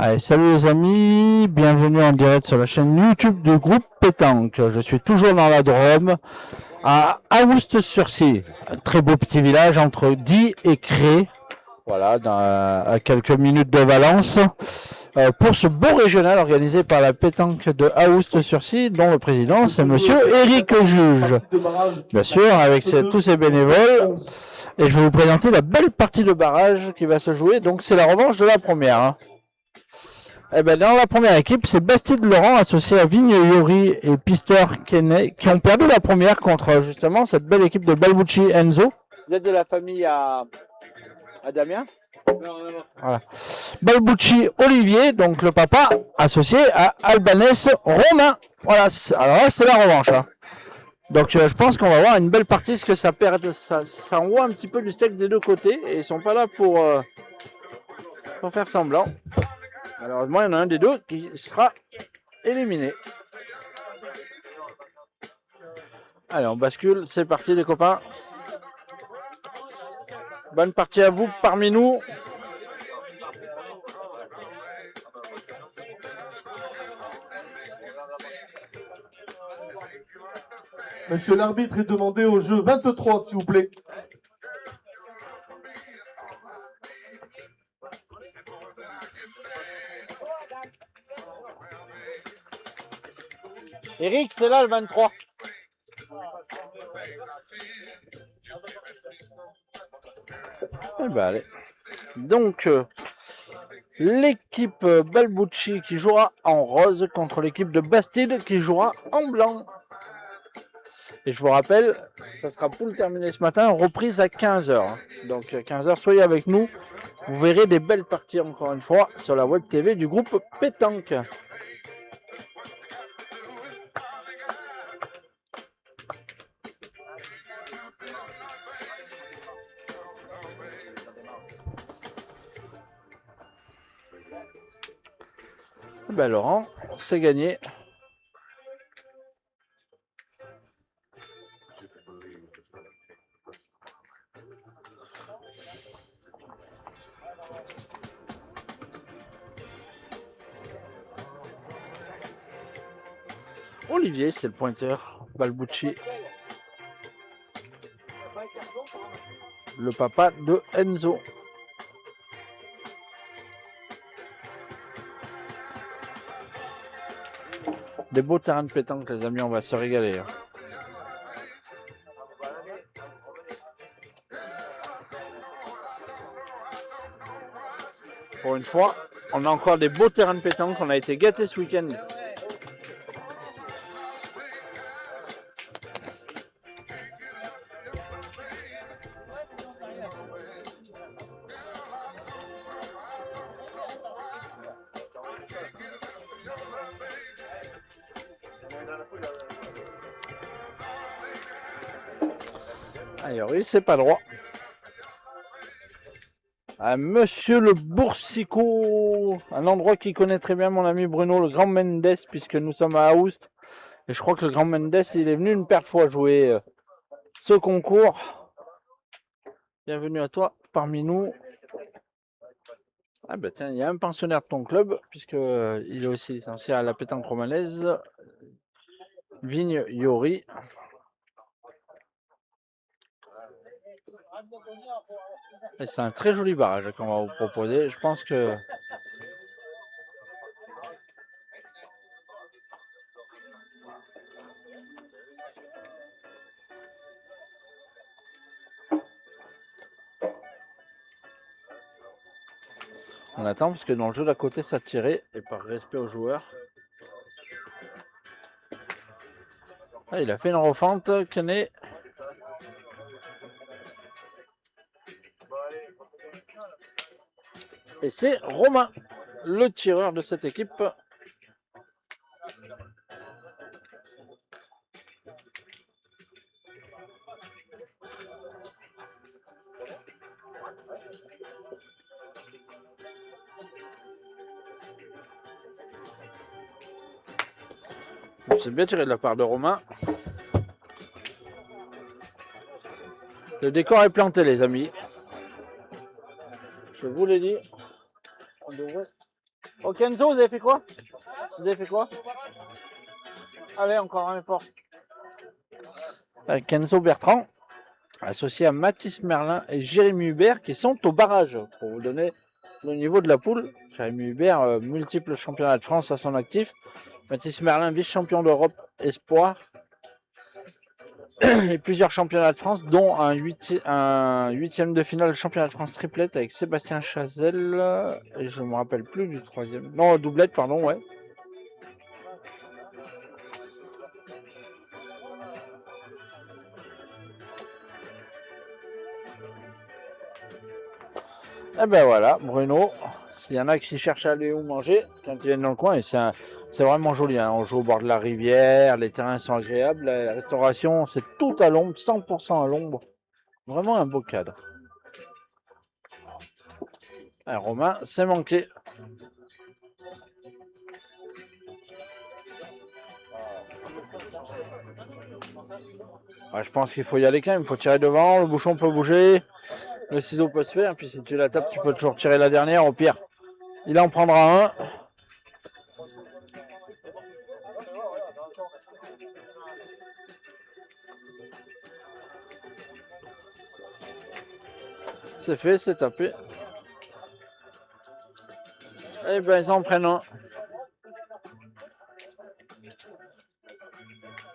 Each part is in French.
Allez, salut les amis, bienvenue en direct sur la chaîne YouTube du groupe Pétanque. Je suis toujours dans la Drôme, à Aoust-sur-Scie, un très beau petit village entre Die et Cré, voilà, à quelques minutes de Valence, pour ce beau régional organisé par la Pétanque de Aoust-sur-Scie, dont le président c'est monsieur Éric Juge, bien sûr, avec tous ses bénévoles. Et je vais vous présenter la belle partie de barrage qui va se jouer, donc c'est la revanche de la première. Hein. Eh ben, dans la première équipe, c'est Bastide Laurent associé à Vigne Yori et Pister Kenney qui ont perdu la première contre justement cette belle équipe de Balbucci Enzo. Vous êtes de la famille à Damien? Non. Voilà. Balbucci Olivier, donc le papa, associé à Albanès Romain. Voilà, alors là c'est la revanche. Hein. Donc je pense qu'on va avoir une belle partie parce que ça envoie un petit peu du steak des deux côtés et ils sont pas là pour faire semblant. Malheureusement, il y en a un des deux qui sera éliminé. Allez, on bascule, c'est parti les copains. Bonne partie à vous parmi nous. Monsieur l'arbitre est demandé au jeu 23, s'il vous plaît. Eric, c'est là le 23. Eh ben allez. Donc, l'équipe Balbucci qui jouera en rose contre l'équipe de Bastide qui jouera en blanc. Et je vous rappelle, ça sera poule terminée ce matin, reprise à 15h. Donc 15h, soyez avec nous. Vous verrez des belles parties encore une fois sur la web TV du groupe Pétanque. Ben Laurent, c'est gagné. Olivier, c'est le pointeur. Balbucci, le papa de Enzo. Des beaux terrains de pétanque, les amis, on va se régaler. Hein. Pour une fois, on a encore des beaux terrains de pétanque. On a été gâtés ce week-end. Alors oui, c'est pas droit. À Monsieur le Boursicot, un endroit qu'il connaît très bien mon ami Bruno, le Grand Mendes, puisque nous sommes à Aoust. Et je crois que le Grand Mendes, il est venu une paire de fois jouer ce concours. Bienvenue à toi parmi nous. Ah ben tiens, il y a un pensionnaire de ton club, puisque il est aussi licencié à la pétanque romanaise. Vigne Yori. Et c'est un très joli barrage qu'on va vous proposer. Je pense que on attend parce que dans le jeu d'à côté ça tirait et par respect aux joueurs. Ah, il a fait une refente, Canet. Et c'est Romain, le tireur de cette équipe. C'est bien tiré de la part de Romain. Le décor est planté, les amis. Je vous l'ai dit. On devrait Oh Kenzo, vous avez fait quoi? Vous avez fait quoi? Allez, encore un effort. Kenzo Bertrand, associé à Mathis Merlin et Jérémy Hubert qui sont au barrage. Pour vous donner le niveau de la poule, Jérémy Hubert, multiple championnat de France à son actif. Mathis Merlin, vice-champion d'Europe espoir. Et plusieurs championnats de France, dont un huitième de finale championnat de France triplette avec Sébastien Chazelle. Et je ne me rappelle plus du troisième. Non, doublette, pardon, ouais. Et ben voilà, Bruno, s'il y en a qui cherchent à aller où manger, quand ils viennent dans le coin, et c'est vraiment joli. Hein. On joue au bord de la rivière, les terrains sont agréables, la restauration, c'est tout à l'ombre, 100% à l'ombre. Vraiment un beau cadre. Alors, Romain, c'est manqué. Ouais, je pense qu'il faut y aller quand même, il faut tirer devant, le bouchon peut bouger, le ciseau peut se faire, puis si tu la tapes, tu peux toujours tirer la dernière, au pire. Il en prendra un. C'est fait, c'est tapé. Et ben ils en prennent un.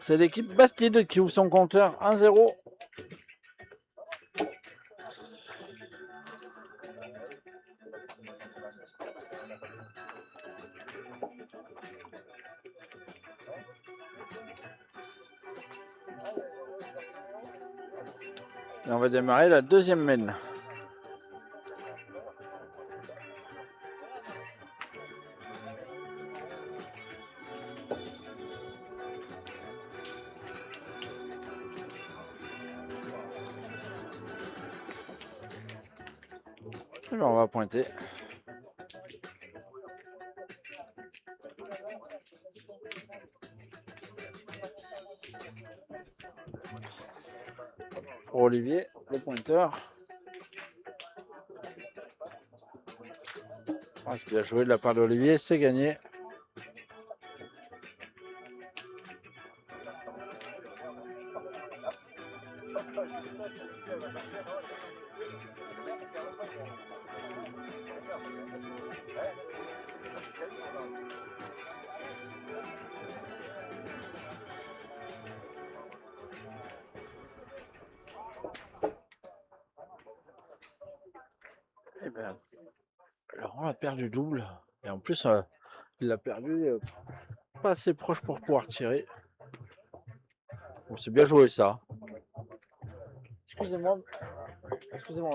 C'est l'équipe Bastide qui ouvre son compteur 1-0. Et on va démarrer la deuxième mène. Et ben on va pointer. Pour Olivier, le pointeur. Ah, c'est bien joué de la part d'Olivier, c'est gagné. Et ben, Laurent a perdu double. Et en plus, il l'a perdu pas assez proche pour pouvoir tirer. Bon, c'est bien joué ça. Excusez-moi,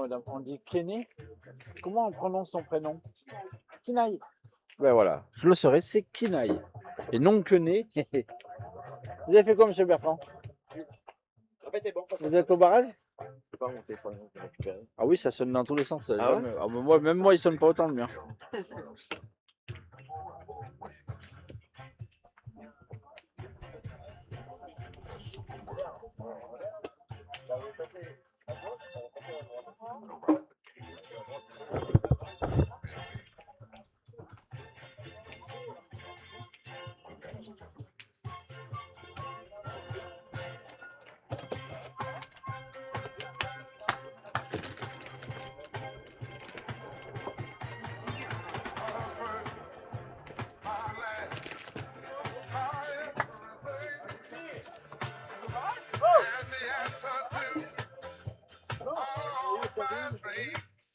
madame, on dit Kenny. Comment on prononce son prénom? Kinaï. Ben voilà, je le saurais, c'est Kinaï. Et non Kené. Vous avez fait quoi, monsieur Bertrand? Vous êtes au barrage? Pas mon téléphone, récupérer. Ah oui, ça sonne dans tous les sens. Ah ouais? Ah, ben moi, même moi, il sonne pas autant le mien.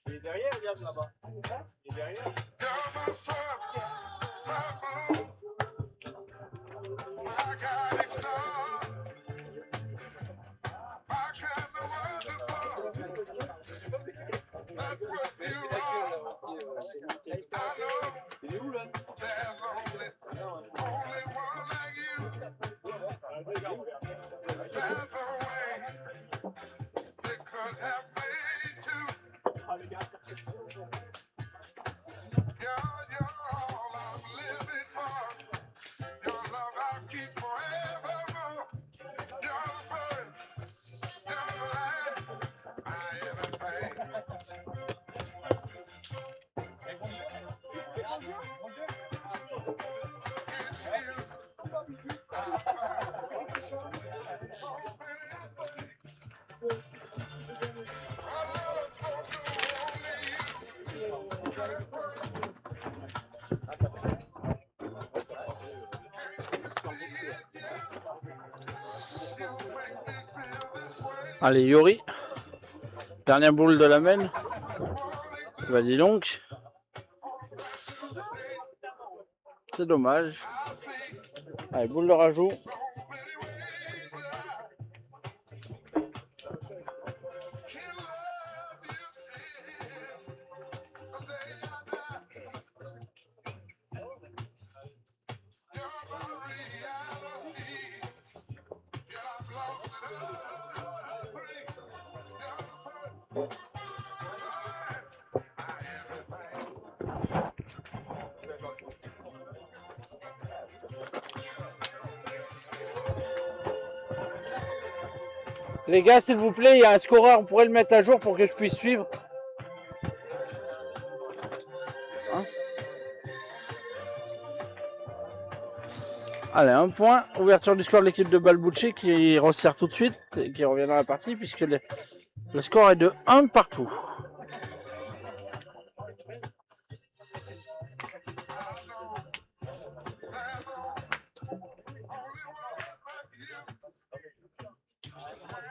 Il est derrière, regarde là-bas. Il est derrière. Il est où là? Allez, Yori. Dernière boule de la main. Bah dis donc. C'est dommage. Allez, boule de rajout. Les gars, s'il vous plaît, il y a un scoreur, vous pourrez le mettre à jour pour que je puisse suivre. Hein? Allez, un point. Ouverture du score de l'équipe de Balbucci qui resserre tout de suite et qui revient dans la partie puisque le score est de 1 partout.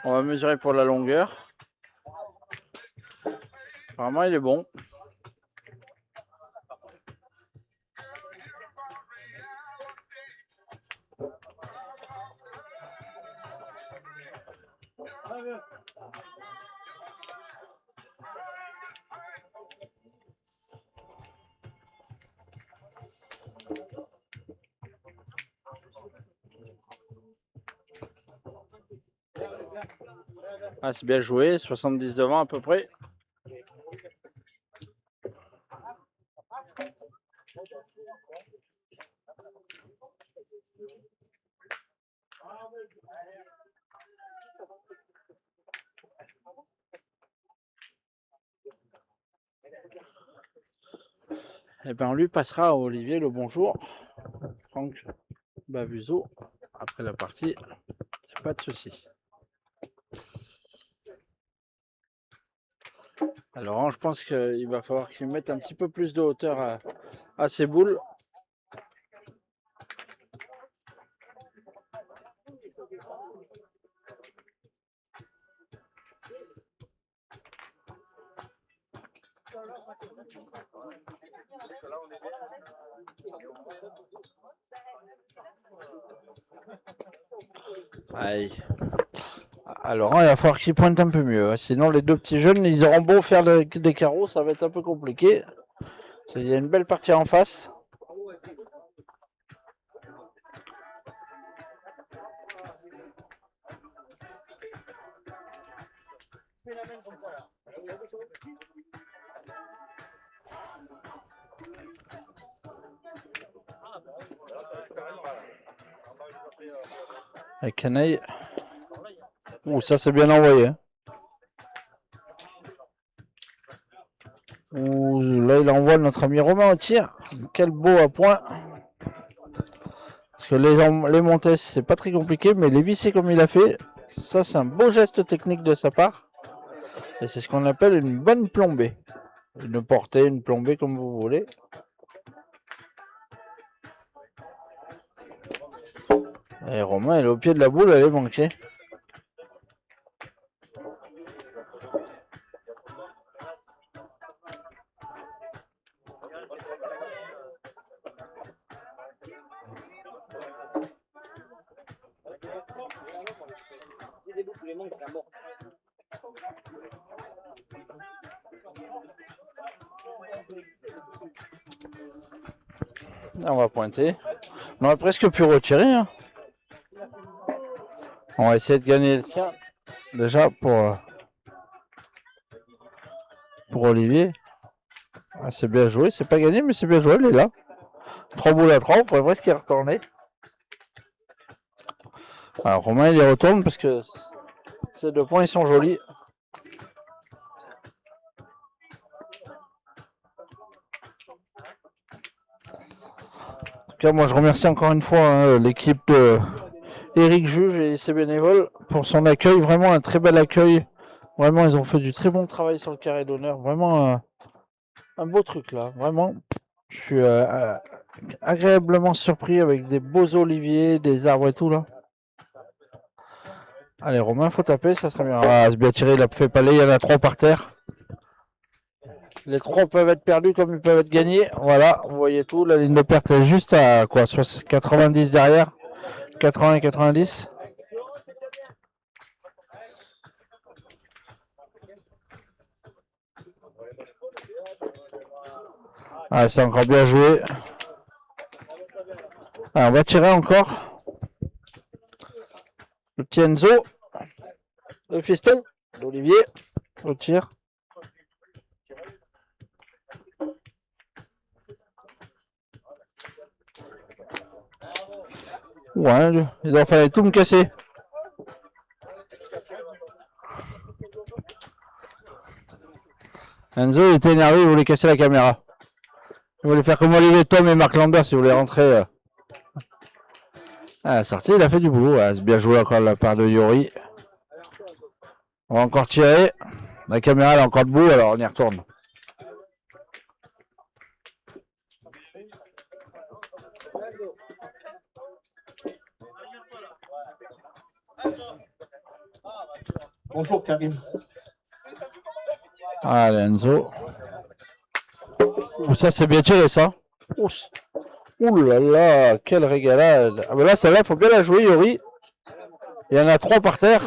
On va mesurer pour la longueur. Apparemment, il est bon. Ah, c'est bien joué, 70 devant à peu près. Et bien, on lui passera à Olivier le bonjour. Franck Bavuzo, après la partie, pas de souci. Alors, je pense qu'il va falloir qu'il mette un petit peu plus de hauteur à ses boules. Aïe. Alors, il va falloir qu'il pointe un peu mieux. Sinon, les deux petits jeunes, ils auront beau faire des carreaux, ça va être un peu compliqué. Il y a une belle partie en face. Avec Canaille. Ouh, ça c'est bien envoyé. Ouh, là il envoie notre ami Romain au tir. Quel beau à point. Parce que les montées c'est pas très compliqué, mais les visser comme il a fait, ça c'est un beau geste technique de sa part. Et c'est ce qu'on appelle une bonne plombée. Une portée, une plombée comme vous voulez. Et Romain il est au pied de la boule, elle est manquée. Là, on va pointer. On aurait presque pu retirer. Hein. On va essayer de gagner le sien. Déjà pour Olivier. Ah, c'est bien joué. C'est pas gagné, mais c'est bien joué. Elle est là. 3 boules à 3. On pourrait presque y retourner. Alors, Romain, il y retourne parce que ces 2 points, ils sont jolis. En tout cas, moi, je remercie encore une fois l'équipe de Eric Juge et ses bénévoles pour son accueil. Vraiment un très bel accueil. Vraiment, ils ont fait du très bon travail sur le carré d'honneur. Vraiment un beau truc là. Vraiment, je suis agréablement surpris avec des beaux oliviers, des arbres et tout là. Allez, Romain, faut taper, ça serait bien. Ah, c'est bien tiré, il a fait palais, il y en a 3 par terre. Les 3 peuvent être perdus comme ils peuvent être gagnés. Voilà, vous voyez tout. La ligne de perte est juste à quoi 90 derrière. 80 et 90. Ah, c'est encore bien joué. Ah, on va tirer encore. Le petit Enzo. Le fiston. L'Olivier. Au tir. Ouais, il en fallait tout me casser. Enzo il était énervé, il voulait casser la caméra. Il voulait faire comme Olivier Tom et Marc Lambert si vous voulez rentrer. À la sortie, il a fait du boulot. Ouais, c'est bien joué encore de la part de Yori. On va encore tirer. La caméra elle est encore debout, alors on y retourne. Bonjour Karim. Allez Enzo. Ouh, ça c'est bien tiré ça. Ouh là là, quelle régalade. Ah ben là, celle-là, il faut bien la jouer, Yori. Il y en a 3 par terre.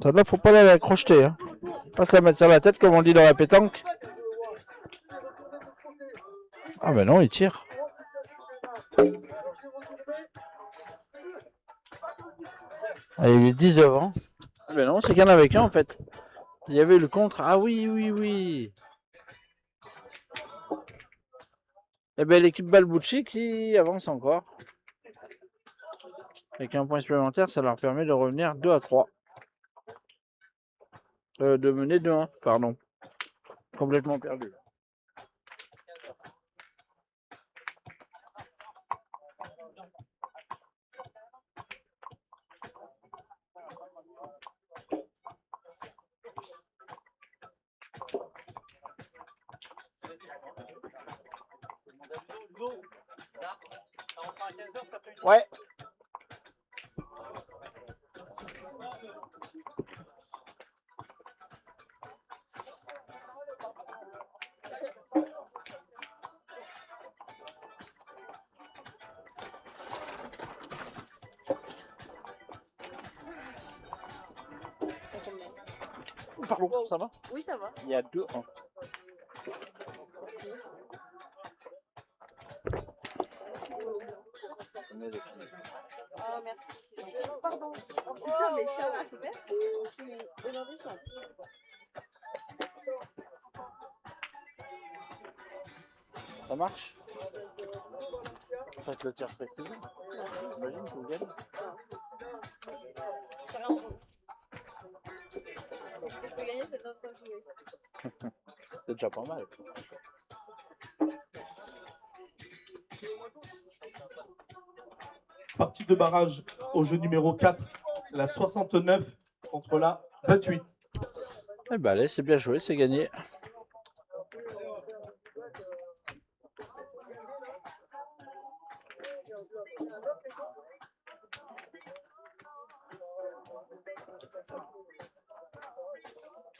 Celle-là, faut pas la crocheter. Hein. Pas se la mettre sur la tête, comme on dit dans la pétanque. Ah ben non, il tire. Ah, il est 19 ans. Ah ben non, c'est qu'il y en avait qu'un en fait. Il y avait le contre. Ah oui, oui, oui. Et bien l'équipe Balbucci qui avance encore. Avec un point supplémentaire, ça leur permet de revenir 2 à 3. De mener 2-1, pardon. Complètement perdu. Ouais. Pardon, ça va? Oui, ça va. Il y a 2-1. Ah, merci. Pardon. Oh, putain, mais ça va. Merci. Aujourd'hui, je suis Ça marche? Faites le tir précis. J'imagine que vous gagnez. Je peux gagner cette autre jouée. C'est déjà pas mal. Partie de barrage au jeu numéro 4, la 69 contre la 28. Eh ben allez, c'est bien joué, c'est gagné.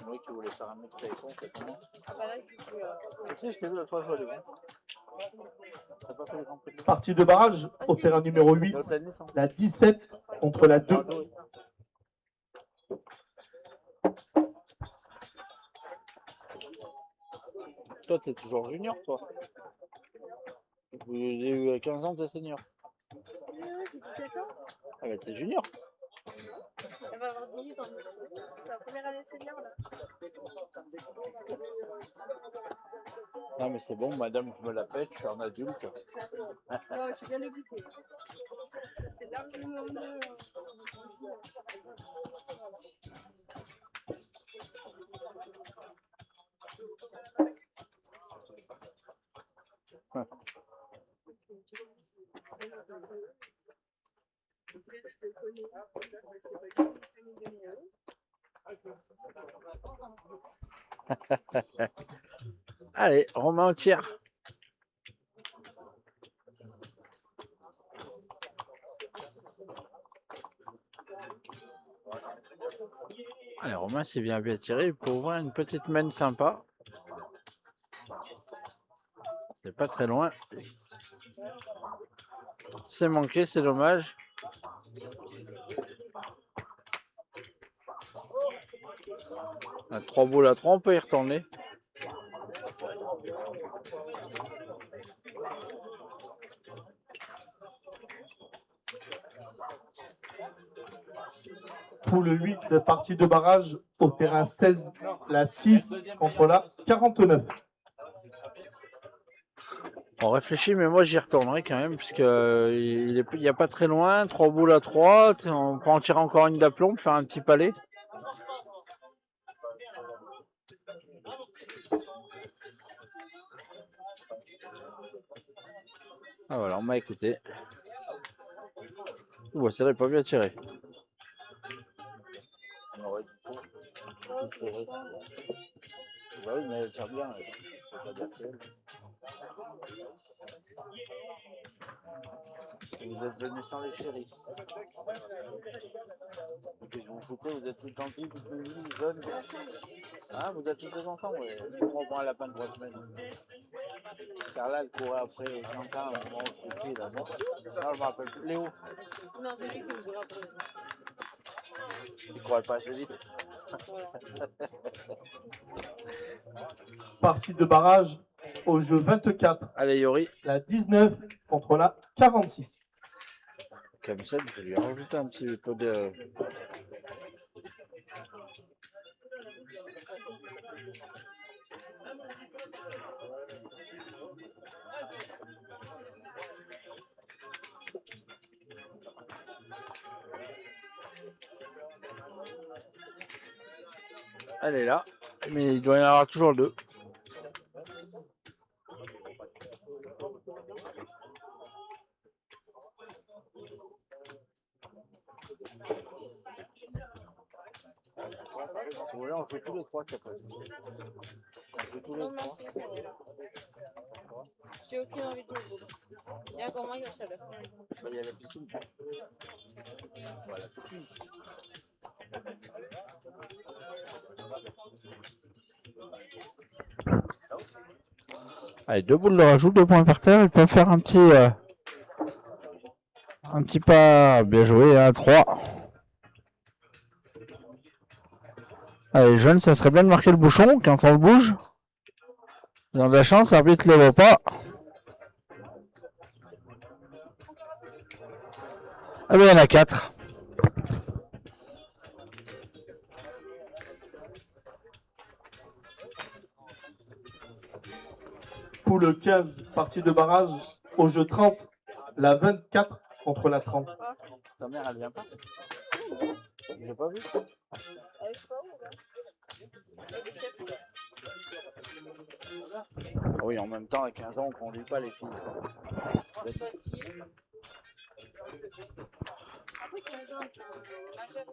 Oui, qui voulait faire un mec très con, complètement. Ah, bah là, je suis. Tu sais, je t'ai vu la 3 fois, les gars. T'as pas fait les grands prix de Partie de barrage au terrain numéro 8, la 17 contre la 2. Toi, t'es toujours junior, toi. J'ai eu 15 ans, t'es senior. 17 ans. Ah bah t'es junior. Elle va avoir 18 ans. C'est la première année senior, là. Non mais c'est bon, madame, je me la pète, je suis un adulte. Non, je suis bien dégoûtée. C'est largement mieux. Allez, Romain au tir. Allez, Romain s'est bien tiré pour ouvrir une petite main sympa. C'est pas très loin. C'est manqué, c'est dommage. À 3 boules à 3, on peut y retourner. Poule 8, partie de barrage au terrain 16, la 6 contre la 49. On réfléchit, mais moi j'y retournerai quand même, puisque il n'y a pas très loin. 3 boules à 3, on peut en tirer encore une d'aplomb, faire un petit palais. Ah voilà, on m'a écouté. Ouh, c'est vrai, pas bien tiré. Bah oui, mais elle tire bien. Vous êtes venus sans les chéris. Qu'est-ce que vous foutez? Vous êtes tous gentils, tous mignons, jeunes. Hein, vous êtes tous des enfants, ouais. On prend un lapin de 3 semaines. Carla, elle courait après Quentin à un moment où c'était là. Non, je me rappelle plus. Léo. Non, c'est lui qui me courait après. Il courait pas assez vite. Partie de barrage au jeu 24. Allez, Yori. La 19 contre la 46. Comme ça, je vais lui rajouter un petit peu de... Elle est là, mais il doit y en avoir toujours deux. Voilà, on fait tous les trois, ça peut. On fait tous les Non, trois. merci, ça va là. J'ai aucune envie de jouer. Il y a encore moi qui reste à la fin. Bah, il y a la piscine. Voilà, la piscine. Allez, 2 boules de rajout, 2 points par terre. Ils peuvent faire un petit pas. Bien joué, à 3. Allez, jeune, ça serait bien de marquer le bouchon quand on le bouge. Ils ont de la chance, l'arbitre ne le voit pas. Ah ben, il y en a 4. Poule 15, partie de barrage au jeu 30. La 24 contre la 30. Ta mère, elle vient pas? J'ai pas vu. Elle est pas où là? Oui, en même temps, à 15 ans, on conduit pas les filles. C'est facile. Après 15 ans, majeur.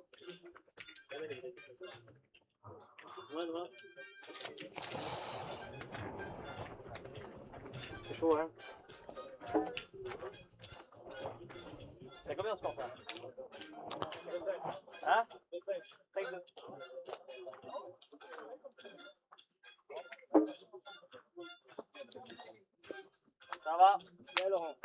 C'est chaud, hein? T'as combien ce portable? Hein? 5-2. Ça va? Bien, Laurent.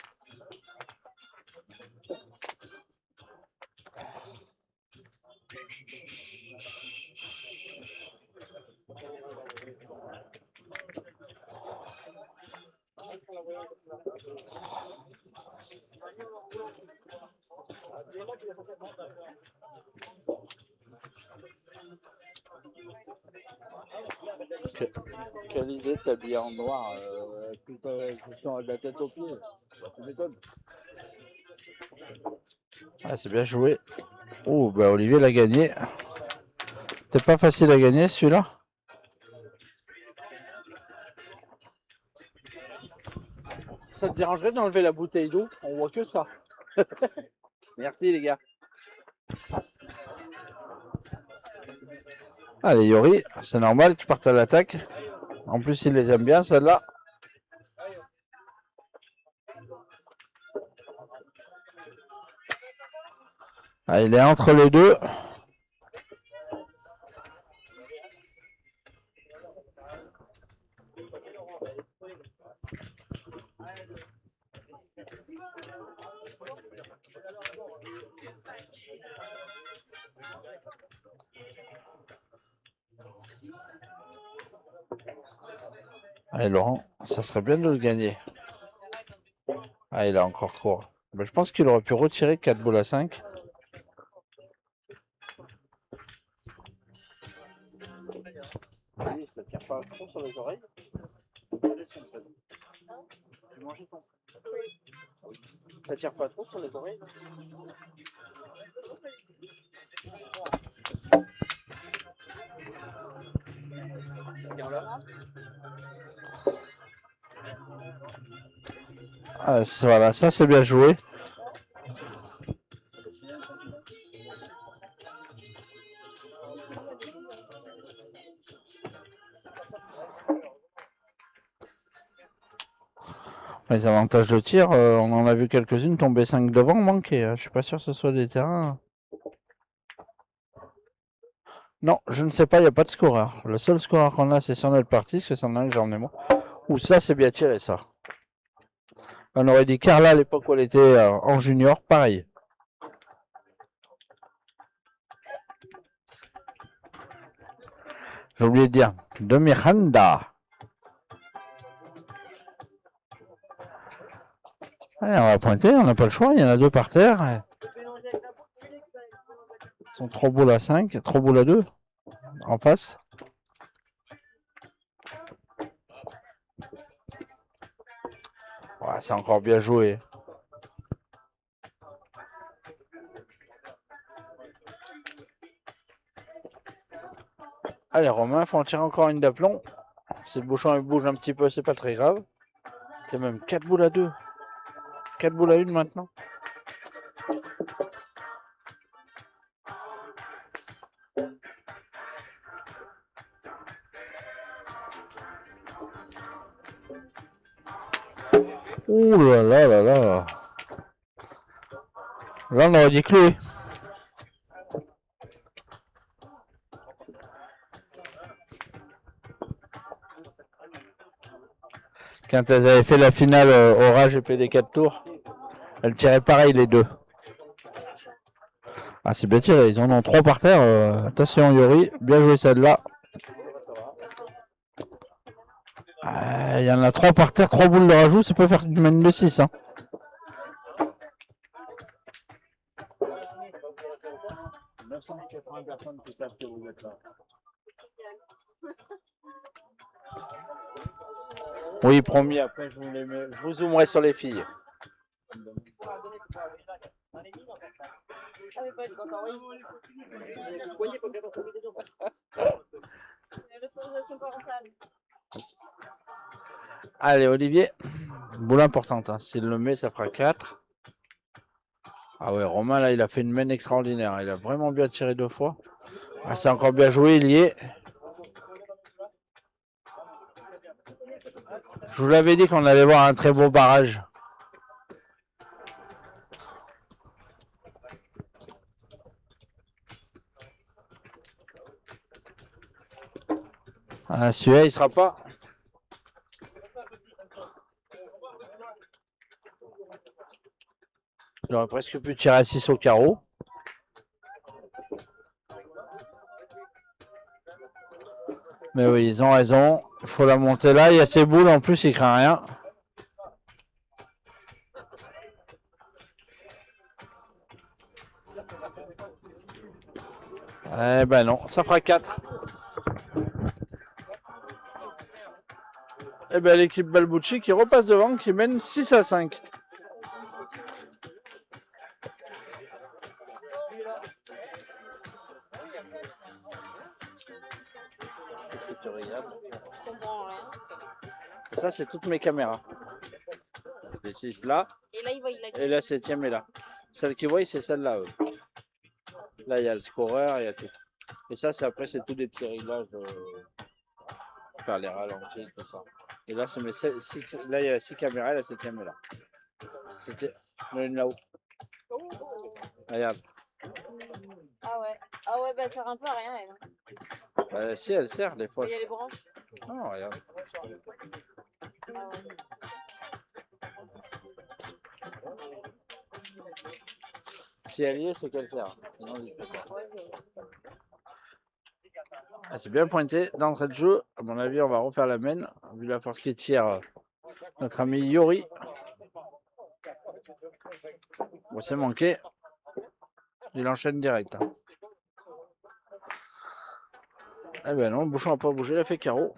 Quelle idée de t'habiller en noir, tout de la tête aux pieds. Tu m'étonnes. Ah, c'est bien joué. Oh, bah Olivier l'a gagné. C'était pas facile à gagner celui-là. Ça te dérangerait d'enlever la bouteille d'eau? On voit que ça. Merci les gars. Allez Yori, c'est normal, tu partes à l'attaque. En plus, il les aime bien, celle-là. Ah, il est entre les deux. Allez, Laurent, ça serait bien de le gagner. Ah, il a encore court. Ben, je pense qu'il aurait pu retirer 4 boules à 5. Oui, ça tire pas trop sur les oreilles. Ça tire pas trop sur les oreilles. Ah, voilà, ça c'est bien joué. Les avantages de tir, on en a vu quelques-unes tomber 5 devant, manquer. Hein. Je suis pas sûr que ce soit des terrains. Non, je ne sais pas, il n'y a pas de scoreur. Le seul scoreur qu'on a, c'est sur notre partie, parce que c'en a un que j'en ai moi. Ou ça, c'est bien tiré, ça. On aurait dit Carla à l'époque où elle était en junior, pareil. J'ai oublié de dire. De Miranda. Allez, on va pointer, on n'a pas le choix, il y en a 2 par terre. Ils sont 3 boules à 5, 3 boules à 2 en face. Ouais, c'est encore bien joué. Allez, Romain, faut en tirer encore une d'aplomb. Si le bouchon il bouge un petit peu, c'est pas très grave. C'est même 4 boules à 2. 4 boules à 1 maintenant. Ouh là là là là. Là, on aurait dit cloué. Quand elles avaient fait la finale Orage et PD4 tours, elles tiraient pareil les deux. Ah, c'est bien tiré, ils en ont 3 par terre. Attention Yori, bien joué celle-là. Il y en a 3 par terre, 3 boules de rajout, ça peut faire du mène de 6. Hein. Personnes qui savent que vous êtes là. Oui, promis, après je vous zoomerai sur les filles. Allez, Olivier, boule importante. Hein. S'il le met, ça fera 4. Ah ouais, Romain, là, il a fait une mène extraordinaire. Il a vraiment bien tiré 2 fois. Ah, c'est encore bien joué, il y est. Je vous l'avais dit qu'on allait voir un très beau barrage. Ah, celui-là, il sera pas. J'aurais presque pu tirer à 6 au carreau. Mais oui, ils ont raison. Il faut la monter là. Il y a ces boules en plus, il craint rien. Eh ben non, ça fera 4. Eh ben l'équipe Balbucci qui repasse devant, qui mène 6 à 5. Qu'est-ce que tu regardes? Ça, c'est toutes mes caméras. Les 6 là. Et là, il voit, il a Et la 7e est là. Celle qui voit, c'est celle-là. Là, il y a le scoreur, il y a tout. Et ça, après, c'est tous des petits réglages. Faire les ralentis, tout ça. Et là, là, il y a 6 caméras, la 7e est là. C'était une là-haut. Regarde. Ah ouais, bah ça sert un peu à rien, elle. Bah, si, elle sert des fois. Il y a les branches. Non, regarde. Ah ouais. Si elle y est, c'est qu'elle sert. Sinon, il peut pas. Ah, c'est bien pointé d'entrée de jeu. À mon avis, on va refaire la main. Vu la force qui tire notre ami Yori. Bon, c'est manqué. Il enchaîne direct. Eh ben non, le bouchon n'a pas bougé, il a fait carreau.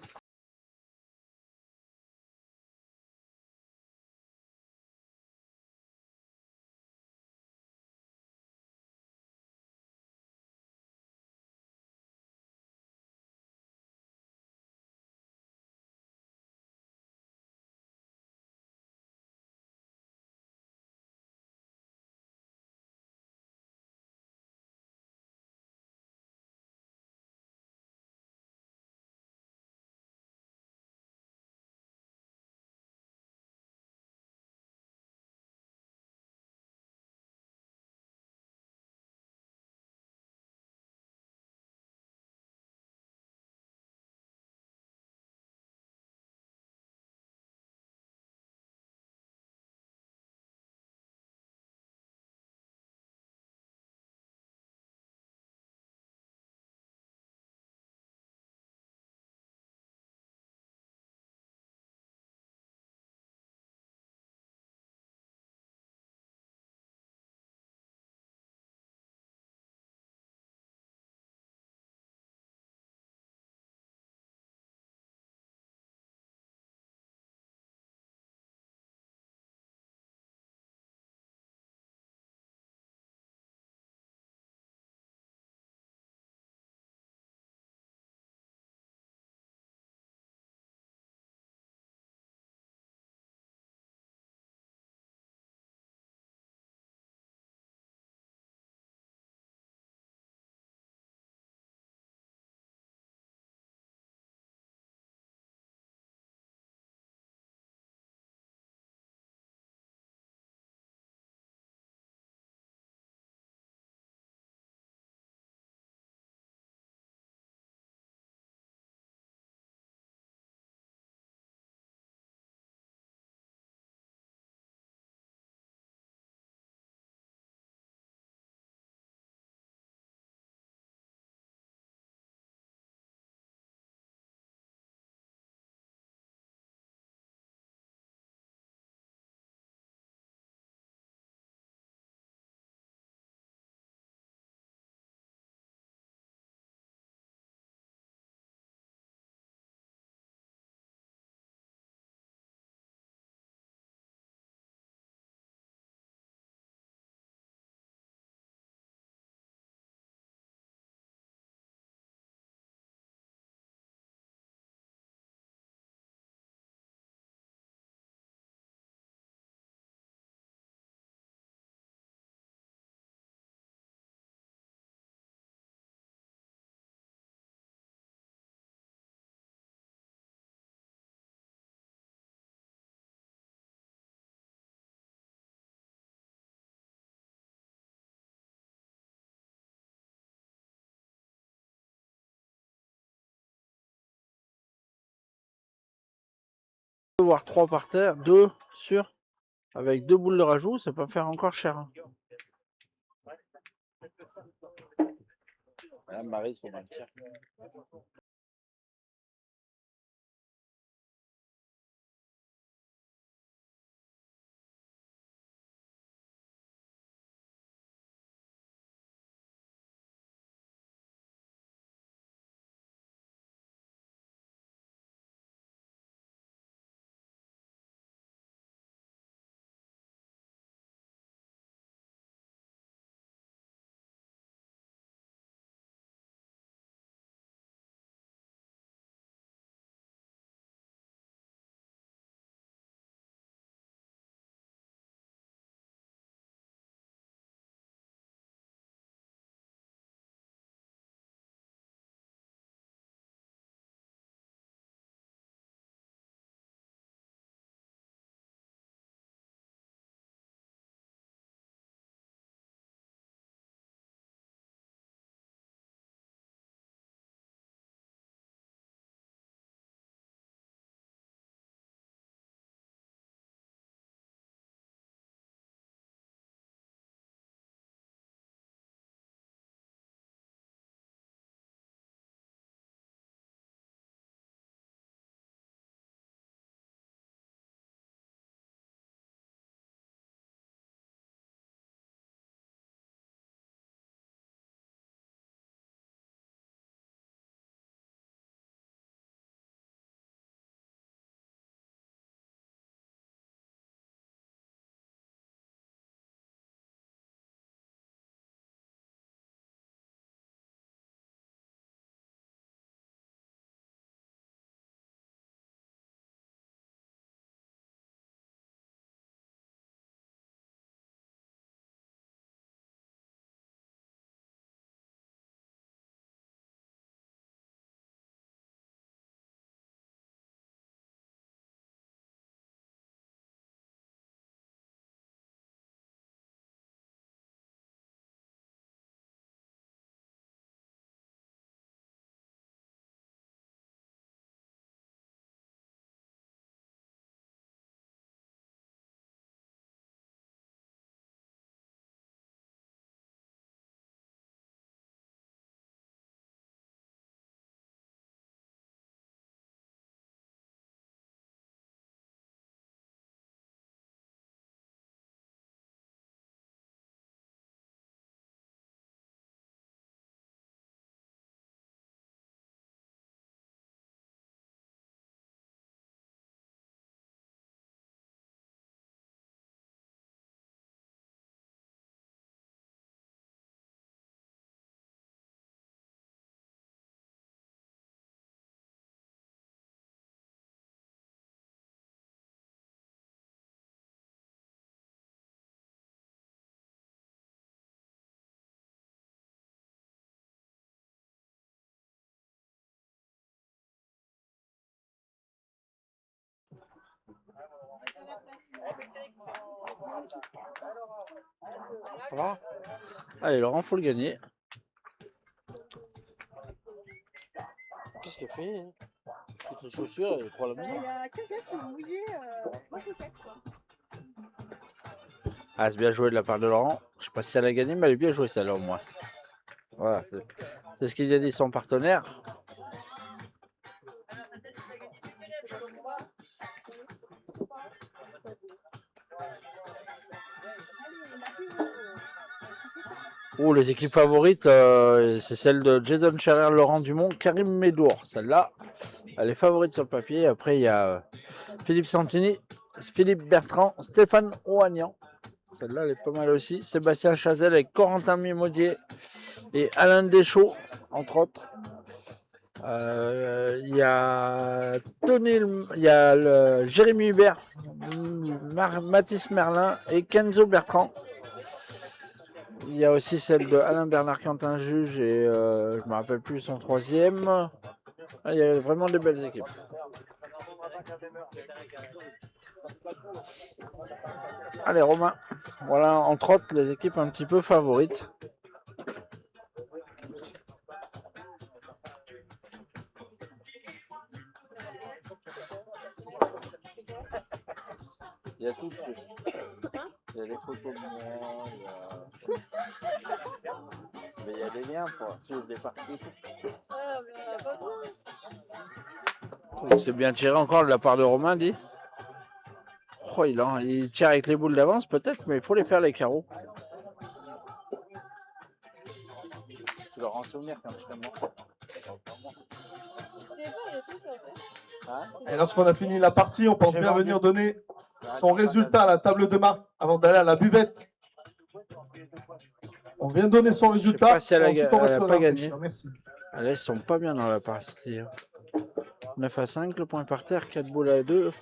Voire 3 par terre, 2 sur, avec 2 boules de rajout, ça peut faire encore cher. Marie, son Ça va? Allez, Laurent, faut le gagner. Qu'est-ce qu'elle fait? Hein, toutes les chaussures, elle prend la Il maison. y a quelqu'un qui a mouillé ma chaussette, quoi. Ah, c'est bien joué de la part de Laurent. Je sais pas si elle a gagné, mais elle est bien jouée celle-là au moins. Voilà, c'est ce qu'il a dit son partenaire. Oh, les équipes favorites, c'est celle de Jason Scherer, Laurent Dumont, Karim Médour. Celle-là, elle est favorite sur le papier. Après, il y a Philippe Santini, Philippe Bertrand, Stéphane Oignan. Celle-là, elle est pas mal aussi. Sébastien Chazelle avec Corentin Mimodier et Alain Deschaux, entre autres. Il y a Jérémy Hubert, Mathis Merlin et Kenzo Bertrand. Il y a aussi celle de Alain Bernard Quentin Juge et je me rappelle plus son troisième. Ah, il y a vraiment des belles équipes. Allez Romain, voilà entre autres les équipes un petit peu favorites. Il y a tout. Il y a des photos de moi, mais il y a des liens pour suivre des parties. Ah, mais on a pas besoin. C'est bien tiré encore de la part de Romain, dit. Oh, il tire avec les boules d'avance peut-être, mais il faut les faire les carreaux. Tu leur rends souvenir quand tu seras mort. Et lorsqu'on a fini la partie, on pense bien venir donner son résultat à la table de marque avant d'aller à la buvette. On vient donner son résultat. Je sais pas si ensuite, on elle reste a pas là. gagné. Merci. Là, ils sont pas bien dans la partie. 9 à 5, le point par terre, 4 boules à 2.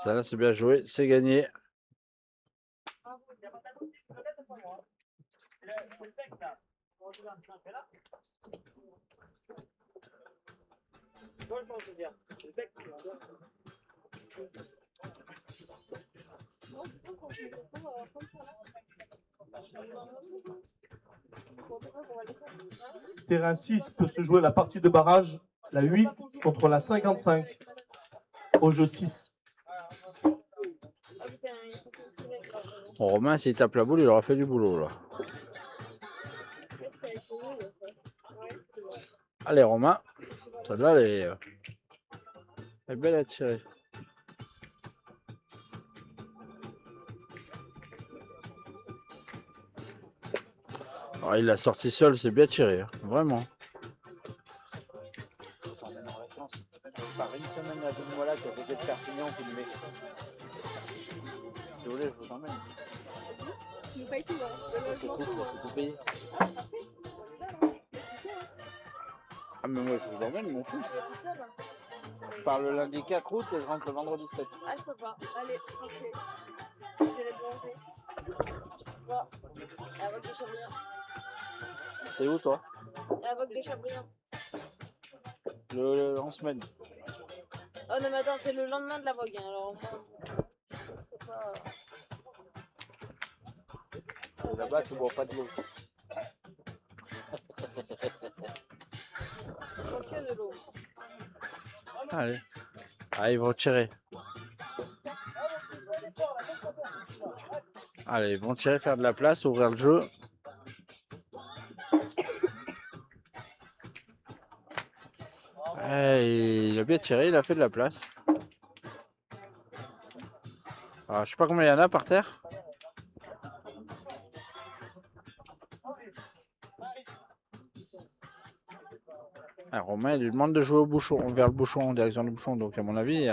Ça là, c'est bien joué, c'est gagné. Terrain 6 peut se jouer la partie de barrage, la 8 contre la 55 au jeu 6. Bon, Romain, s'il tape la boule, il aura fait du boulot là. Allez Romain, celle-là elle est belle à tirer. Alors, il l'a sorti seul, c'est bien tiré, hein, vraiment. Par une semaine à Benoît là, qui a côté de Perpignan, qui me met. Si vous voulez, je vous emmène. Tu nous payes tout, hein. C'est tout payé. Ah mais moi je vous emmène, mon fils. Je pars le lundi 4 août et je rentre le vendredi 7. Ah, je peux pas. Allez, ok. J'irai bronzer. Bon, la vogue de Chabrillon. C'est où toi? La vogue de Chabrillon. En semaine. Oh non, mais attends, c'est le lendemain de la vogue, hein, alors. C'est pas. Et là-bas, tu bois pas de l'eau. Je bois que de l'eau. Allez. Ah, ils vont tirer. Allez, ils vont tirer, faire de la place, ouvrir le jeu. Il a bien tiré, il a fait de la place. Alors, je sais pas combien il y en a par terre. Alors, Romain il lui demande de jouer au bouchon, vers le bouchon, en direction du bouchon. Donc à mon avis,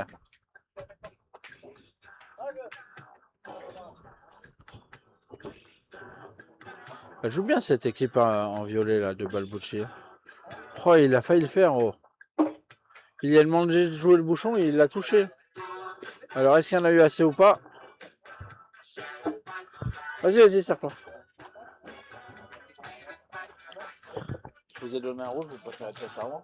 Elle joue bien cette équipe en violet là de Balbucci. Oh, il a failli le faire. Oh. Il a demandé de jouer le bouchon et il l'a touché. Alors est-ce qu'il y en a eu assez ou pas? Vas-y, vas-y, serre-toi. Je vous ai donné un rouge, vous préférez peut-être avant.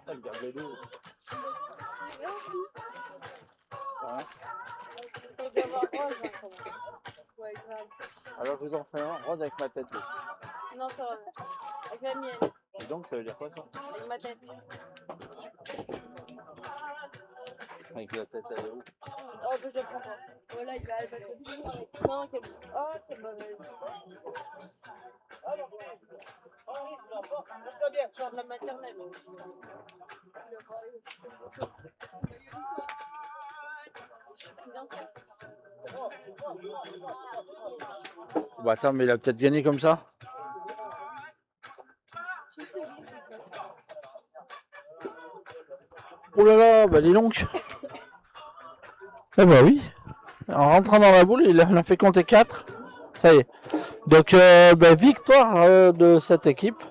Regardez l'eau. Alors je vous en fais un rose avec ma tête. Non, ça va. Avec la mienne. Et donc ça veut dire quoi ça? Avec ma tête. Avec la tête elle est où? Oh, bah, je le prends pas. Voilà, il va aller. Non, quel... Oh, quelle mauvaise. Genre de la maternelle. Bah attends, mais il a peut-être gagné comme ça. Oh là là, bah dis donc. Eh bah oui. En rentrant dans la boule, il en a fait compter 4. Ça y est. Donc victoire de cette équipe.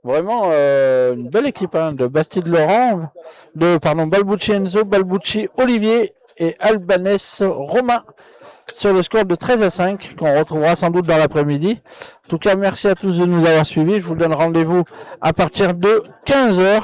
Vraiment une belle équipe hein, de Bastide Laurent, Balbucci Enzo, Balbucci Olivier et Albanès Romain sur le score de 13-5 qu'on retrouvera sans doute dans l'après-midi. En tout cas, merci à tous de nous avoir suivis. Je vous donne rendez-vous à partir de 15h